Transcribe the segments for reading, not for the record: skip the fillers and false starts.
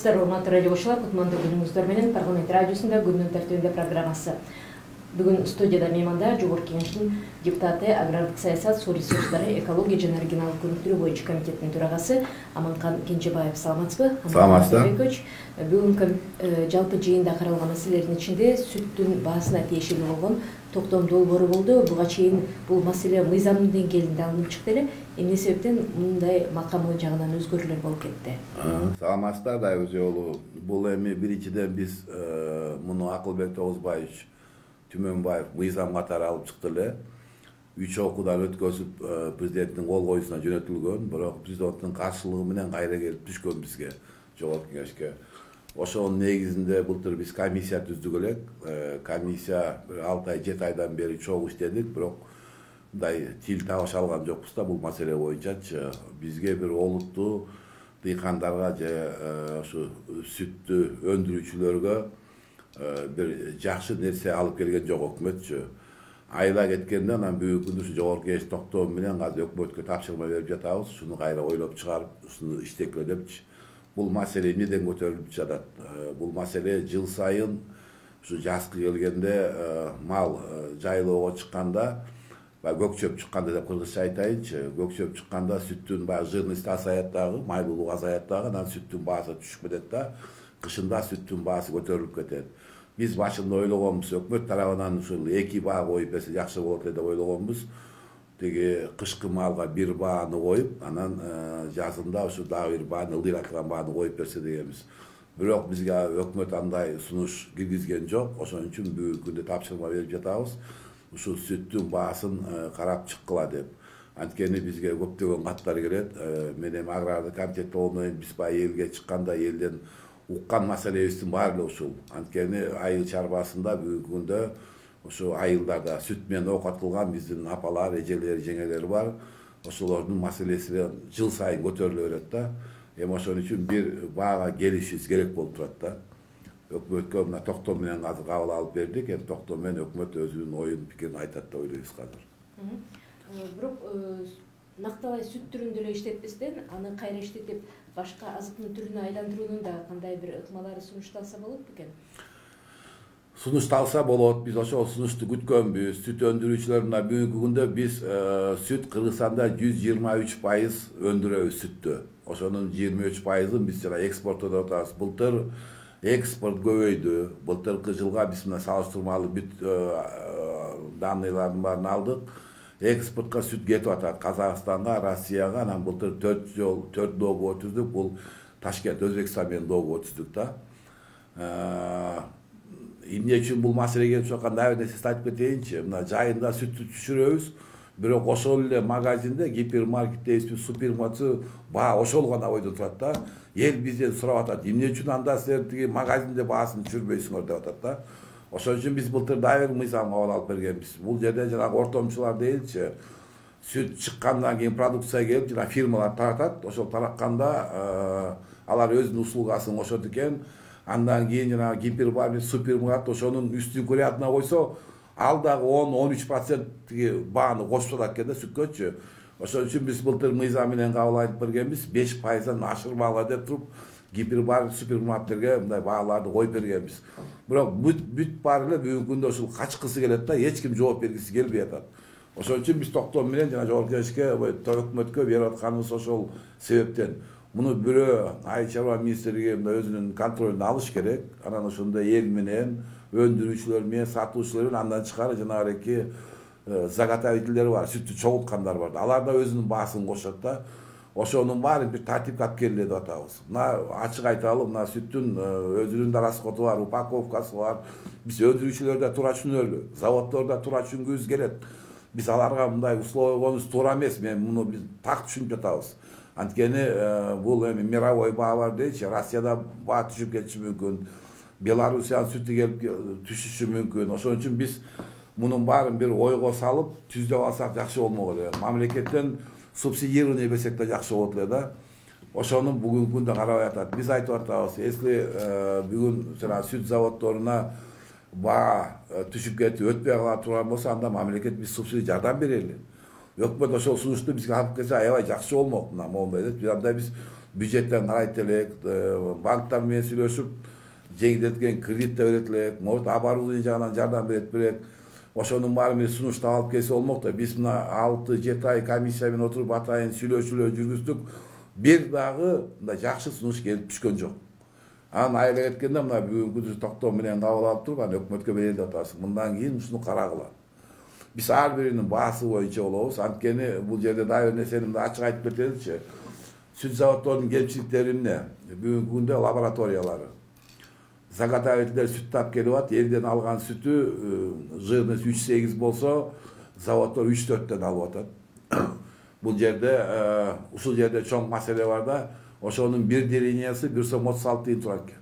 Саламатсыздар, урматтуу радио окуучулар, кутмандуу күнүңүздөр менен Парламент радиосунда күндүн тартибинде программасы. Бүгүн студияда мейманда Жогорку Кеңештин депутаты, агрардык саясат, суу ресурстары, экология жана регионалдык өнүктүрүү боюнча комитеттин төрагасы Аманкан Кенжебаев. Саламатсызбы? Саламатсыздар. Бүгүн жалпы жыйында каралган маселелердин ичинде сүттүн баасына тиешелүү болгон токтом долбоору болду. Буга чейин бул маселе мыйзам деңгээлинде алынып чыкты эле. Эмне себептен мындай макамы жагынан өзгөрүүлөр болуп кетти? Саламатсыздар да өзү бул эми биринчиден биз муну Акылбек Тогузбаевич Түмөнбаев мыйзам катары алып чыкты эле. 3 окуудан өткөзүп президенттин кол коюусуна жөнөтүлгөн, бирок президенттин каршылыгы менен кайра келип түшкөн бизге, Жогорку Кеңешке. Ошонун негизинде былтыр биз комиссия түздүк элек. Комиссия 6 ай 7 айдан бери чогуу иштедик, бирок мындай тил табыша алган жокпуз да бул маселе боюнчачы. Бизге бир олуттуу дыйкандарга же ушу сүттү өндүрүүчүлөргө бир жакшы нерсе алып келген жок өкмөтчү. Айла кеткенде анан бүгүнкү күндө ушу Жогорку Кеңеш токтому менен азыр өкмөткө тапшырма берип жатабыз. Ушуну кайра ойлоп чыгарып, ушуну иштекеле депчи. Бул маселе эмнеден көтөрүлүп жатат? Бул маселе жыл сайын ушу жазгы келгенде мал жайлоого чыкканда, көкчөп чыкканда деп кыргызча айтайынчы, көкчөп чыкканда сүттүн жирности азаят дагы, майлуулугу азаят дагы, анан сүттүн баасы түшүп кетет да, кышында сүттүн баасы көтөрүлүп кетет. Биз башында ойлогонбуз, өкмөт тарабынан ушул 2 баа коюп берсе жакшы болот деп ойлогонбуз. Теги кышкы малга 1 бааны коюп, анан жазында ушу дагы 1 бааны, ылдыйратылган бааны коюп берсе дегенбиз. Бирок бизге өкмөт андай сунуш киргизген жок. Ошон үчүн бүгүнкү күндө тапшырма берип жатабыз. Ушу сүттүн баасын карап чыккыла деп. Анткени бизге көптөгөн каттар келет. Мен эми агрардык комитет болуп биз баягы элге чыкканда элден уккан маселебиздин баары эле ушул. Анткени айыл чарбасында бүгүнкү күндө ошо айылдарда сүт менен оокат кылган биздин апалар, эжелер, жеңелер бар. Ошолордун маселеси жыл сайын көтөрүлө берет да. Эми ошон үчүн бир баага келишибиз керек болуп турат да. Өкмөткө мына токтом менен азыр кабыл алып бердик. Эми токтом менен өкмөт өзүнүн оюн, пикирин айтат деп ойлойбуз азыр. Бирок накталай сүт түрүндө эле иштетпестен, аны кайра иштетип башка азыктын түрүнө айландыруунун да кандай бир ыкмалары сунушталса болот бекен? Сунушталса болот. Биз ошол сунушту күткөнбүз. Сүт өндүрүүчүлөр мына бүгүнкү күндө биз сүт Кыргызстанда 123% өндүрөбүз сүттү. Ошонун 23%ын биз жана экспорттоп атабыз. Былтыр экспорт көбөйдү. Былтыркы жылга биз мына салыштырмалуу бүт данныйлардын баарын алдык. Экспортко сүт кетип атат. Казакстанга, Россияга, анан былтыр 4 доогу өтүздүк. Бул Ташкент, Өзбекстан менен доогу өтүздүк да. Эмне үчүн бул маселе келип чыкканда бир нерсе айтып кетейинчи. Мына жайында сүттү түшүрөбүз, бирок ошол эле магазинде, гипермаркет дейбизби, супермаркет баа ошол гана бойдо турат да. Эл бизден сурап атат, эмне үчүн анда силер тиги магазинде баасын түшүрбөйсүңөр деп атат да. Ошон үчүн биз былтыр дагы бир мыйзам кабыл алып бергенбиз. Бул жерде жанагы ортомчулар дейинчи, сүт чыккандан кийин продукция келип, жана фирмалар таратат. Ошол таратканда алар өзүнүн услугасын кошот экен. Андан кийин жана гипермаркет, супермаркет ошонун үстүнкү рядына койсо, ал дагы 10-13% тиги бааны кошуп атат экен да сүткөчү. Ошон үчүн биз былтыр мыйзам менен кабыл алып бергенбиз, 5%дан ашырмагыла деп туруп, гипермаркет, супермаркеттерге мындай бааларды коюп бергенбиз. Бирок бүт баары эле бүгүнкү күндө ушул качкысы келет да, эч ким жооп бергиси келбей атат. Ошон үчүн биз токтом менен жана Жогорку Кеңешке, өкмөткө берип атканыбыз ошол себептен. Муну бирөө Айыл чарба министрлиги өзүнүн контролуна алыш керек. Анан ошондой эл менен, өндүрүүчүлөр менен, сатуучулар менен андан тышкары жанагы заготовительдер бар, сүттү чогулткандар бар. Алар да өзүнүн баасын кошот да. Ошонун баарын бир тартипке алып келели деп атабыз. Мына ачык айталы, мына сүттүн өзүнүн да расходу бар, упаковкасы бар. Биз өндүрүүчүлөр да туура түшүнөлү, заводдор да туура түшүнгүбүз келет. Биз аларга мындай условия койгонубуз туура эмес. Мен муну биз так түшүнүп жатабыз. Анткени бул эми мировой баа бар дейчи, Россияда баа түшүп кетиши мүмкүн, Белоруссиянын сүтү келип түшүшү мүмкүн. Ошон үчүн биз мунун баарын бир ойго салып, түздөп алсак жакшы болмок эле. Мамлекеттен субсидирование берсек да жакшы болот эле да. Ошону бүгүнкү күндө карабай атат. Биз айтып атабыз, если бүгүн сүт заводдоруна баа түшүп кетип өтпөй кала турган болсо, анда мамлекет биз субсидия жардам берели. Өкмөт ошол сунушту бизге алып келсе аябай жакшы болмок. Мына моундай эле анда биз бюджеттен карайт элек, банктар менен сүйлөшүп жеңилдетилген кредит да берет элек, может оборудование жагынан жардам берет элек. Ошонун баарын бир сунуштап алып келсе болмок да. Биз мына 6-7 ай комиссия менен отуруп атайын сүйлөшүүлөр жүргүздүк. Бир дагы мындай жакшы сунуш келип түшкөн жок. Анан айла кеткенде мына бүгүнкү токтом менен кабыл алып туруп, аны өкмөткө берели деп атабыз. Мындан кийин ушуну карагыла. Биз ар биринин баасы боюнча болобуз. Анткени бул жерде дагы бир нерсени ачык айтып кетеличи. Сүт заводдордун кемчиликтери эмне? Бүгүнкү күндө лабораториялары. Заготовительдер сүт тап келип атат, элден алган сүтү жирность 3-8 болсо, заводдор 3-4төн алып атат. Бул жерде ушул жерде чоң маселе бар да, ошонун бир делениясы 1 сом 36 тиын турат экен.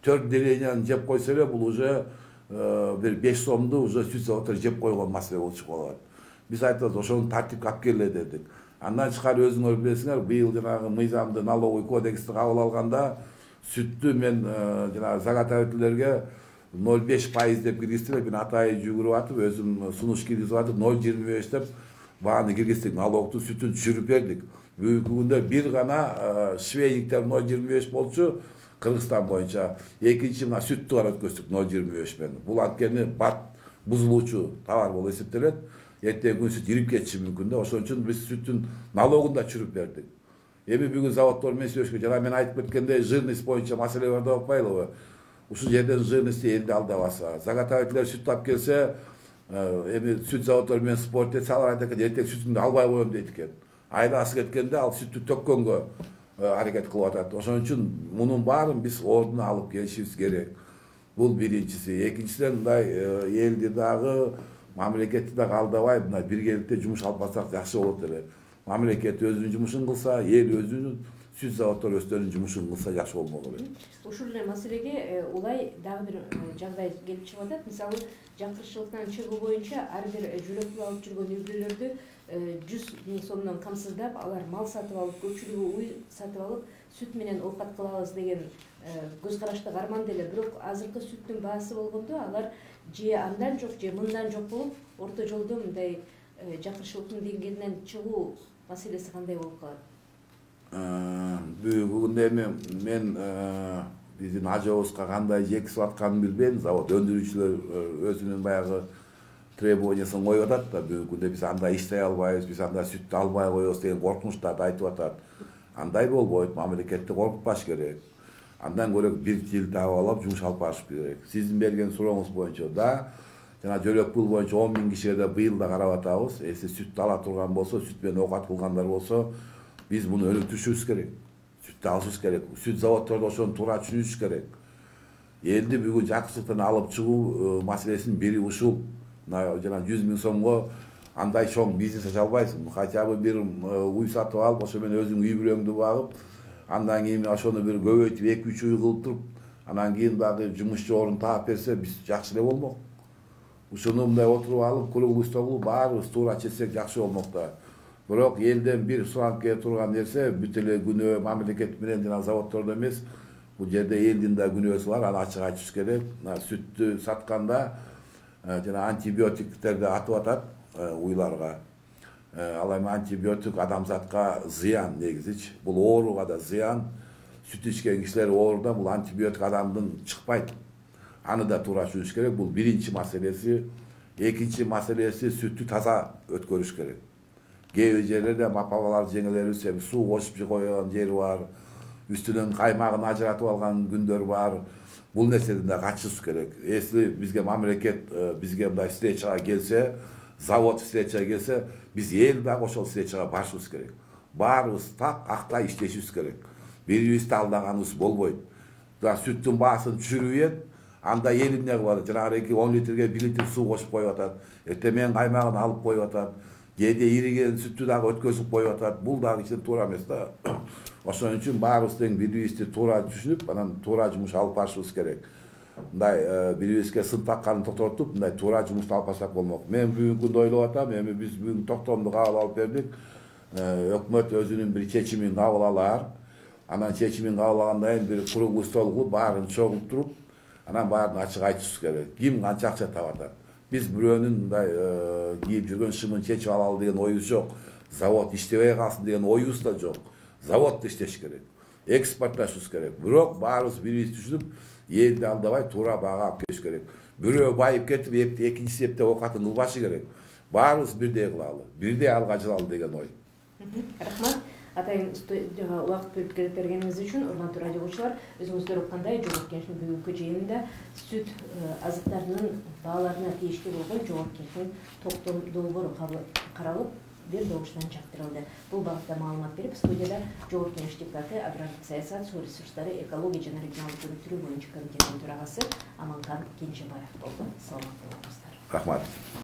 4 деленияны жеп койсо эле бул уже бир 5 сомду уже сүт заводдор жеп койгон маселе болуп чыгып калат. Биз айтабыз, ошону тартипке алып келе дедик. Андан тышкары өзүңөр билесиңер, быйыл жанагы мыйзамды налоговый кодексти кабыл алганда сүттү мен жанагы заготовительдерге 0,5% деп киргиздип, мен атайын жүгүрүп атып, өзүм сунуш киргизип атып, 0,25 деп бааны киргиздик, налогту сүтүн түшүрүп бердик. Бүгүнкү күндө бир гана швейниктер 0,25 болчу Кыргызстан боюнча. Экинчи мына сүттү гана өткөздүк 0,25 менен. Бул анткени бат бузулуучу товар болуп эсептелет. Эртең күн сүт ирип кетиши мүмкүн да. Ошон үчүн биз сүттүн налогун да түшүрүп бердик. Эми бүгүн заводдор менен сүйлөшкө, жана мен айтып кеткендей жирность боюнча маселе бар деп атпайлыбы? Ушул жерден жирностьти элди алдабаса. Заготовительдер сүт тап келсе, эми сүт заводдор менен спорт этсе, алар айтат экен, эртең сүтүңдү албай коем дейт экен. Айласы кеткенде ал сүттү төккөнгө аракет кылып атат. Ошон үчүн мунун баарын биз ордуна алып келишибиз керек. Бул биринчиси. Экинчиден мындай элди дагы, мамлекетти дагы алдабай, мына биргеликте жумуш алып барсак жакшы болот эле. Мамлекет өзүнүн жумушун кылса, эл өзүнүн, сүт заводдор өздөрүнүн жумушун кылса жакшы болмок эле. Ушул эле маселеге улай дагы бир жагдай келип чыгып атат. Мисалы, жакырчылыктан чыгуу боюнча ар бир жөлөкү алып жүргөн үй бүлөлөрдү 100 000 сомдон камсыздап, алар мал сатып алып, көпчүлүгү уй сатып алып, сүт менен оокат кылабыз деген көз карашты карманды эле. Бирок азыркы сүттүн баасы болгондо алар же андан жок, же мындан жок болуп, орто жолдо мындай жакырчылыктын деңгээлинен чыгуу маселеси кандай болуп калат? Бүгүнкү күндө эми мен биздин ажыбызга кандай жекисип атканын билбейм. Завод өндүрүүчүлөр өзүнүн баягы требованиясын коюп атат да, бүгүнкү күндө биз андай иштей албайбыз, биз андай сүттү албай коебуз деген коркунучтарды айтып атат. Андай болбойт, мамлекетти коркутпаш керек. Андан көрө бир жыл таап алып жумуш алып барыш керек. Сиздин берген сурооңуз боюнча да, жана жөлөк пул боюнча 10 000 кишиге да быйыл да карап атабыз. Эси сүттү ала турган болсо, сүт менен оокат кылгандар болсо, биз муну өнүктүрүшүбүз керек. Сүттү алышыбыз керек. Сүт заводдору ошону туура түшүнүш керек. Элди бүгүн жакырчылыктан алып чыгуу маселесинин бири ушул. Жана 100 000 сомго андай чоң бизнес аша албайсың. Хотя бы бир уй сатып алып, ошо менен өзүң үй бүлөңдү багып, андан кийин ошону бир көбөйтүп 2-3 уй кылып туруп, анан кийин дагы жумушчу орун таап берсе, биз жакшы эле болмок. Ушуну мындай отуруп алып, круглый стол баарыбыз туура чечсек жакшы болмок да. Бирок элден бир суранып келе турган нерсе, бүт эле күнөө мамлекет менен жана заводдордо эмес, бул жерде элдин да күнөөсү бар, аны ачык айтышыбыз керек. Сүттү сатканда жана антибиотиктерди атып атат уйларга. Ал эми антибиотик адамзатка зыян негизичи. Бул ооруга да зыян. Сүт ичкен кишилер ооруда, бул антибиотик адамдын чыкпайт. Аны да туура түшүнүш керек. Бул биринчи маселеси. Экинчи маселеси сүттү таза өткөрүш керек. Кээ бир жерлерде апалар жеңелерибиз суу кошуп койгон жери бар. Үстүнөн каймагын ажыратып алган күндөр бар. Бул нерседен да качышыбыз керек. Если бизге мамлекет бизге мындай встречага келсе, завод встречага келсе, биз эл дагы ошол встречага барышыбыз керек. Баарыбыз так актай иштешибиз керек. Бирибизди алдаганыбыз болбойт. Сүттүн баасын түшүрүп, анда эл эмне кылып атат? Жанагы 10 литрге 1 литр суу кошуп коюп атат. Эртең каймагын алып коюп атат. Кээде ириген сүттү дагы өткөзүп коюп атат. Бул дагы ичинен туура эмес да. Ошон үчүн баарыбыз тең бирибизди туура түшүнүп, анан туура жумуш алып барышыбыз керек. Мындай бирибизге сын такканын токтотуп, мындай туура жумушту алып барсак болмок. Мен бүгүнкү күндө ойлоп атам, эми биз бүгүн токтомду кабыл алып бердик. Өкмөт өзүнүн бир чечимин кабыл алар. Анан чечимин кабыл алгандан кийин бир круглый стол кылып, баарын чогултуруп, анан баарын ачык айтышыбыз керек. Ким канча акча таап атат? Биз бирөөнүн мындай кийип жүргөн шымын чечип алалы деген оюбуз жок. Завод иштебей калсын деген оюбуз да жок. Завод иштеш керек. экспортташыбыз керек. Бирок баарыбыз бирибиз түшүнүп, элди алдабай туура баага алып келиш керек. Бирөө байып кетип, экинчи эптеп оокатын кылбашы керек. Баарыбыз бирдей кылалы, бирдей алга жылалы деген ой. Рахмат. Атайын уақыт бөліп келіп бергеніңіз үшін, урматтуу радиочулар, өзіңіздер оққандай Жогорку Кеңештин бүгүнкү жыйынында сүт азыктарынын бааларына тийиштүү болгон Жогорку Кеңештин токтом долбоору каралып, бир добуштан чактырылды. Бул багытта маалымат берип, студияда Жогорку Кеңеш депутаты, агрардык саясат, суу ресурстары, экология жана регионалдык өнүктүрүү боюнча комитеттин төрагасы Аманкан Кенжебаев болду. Саламатта болуңуздар. Рахмат.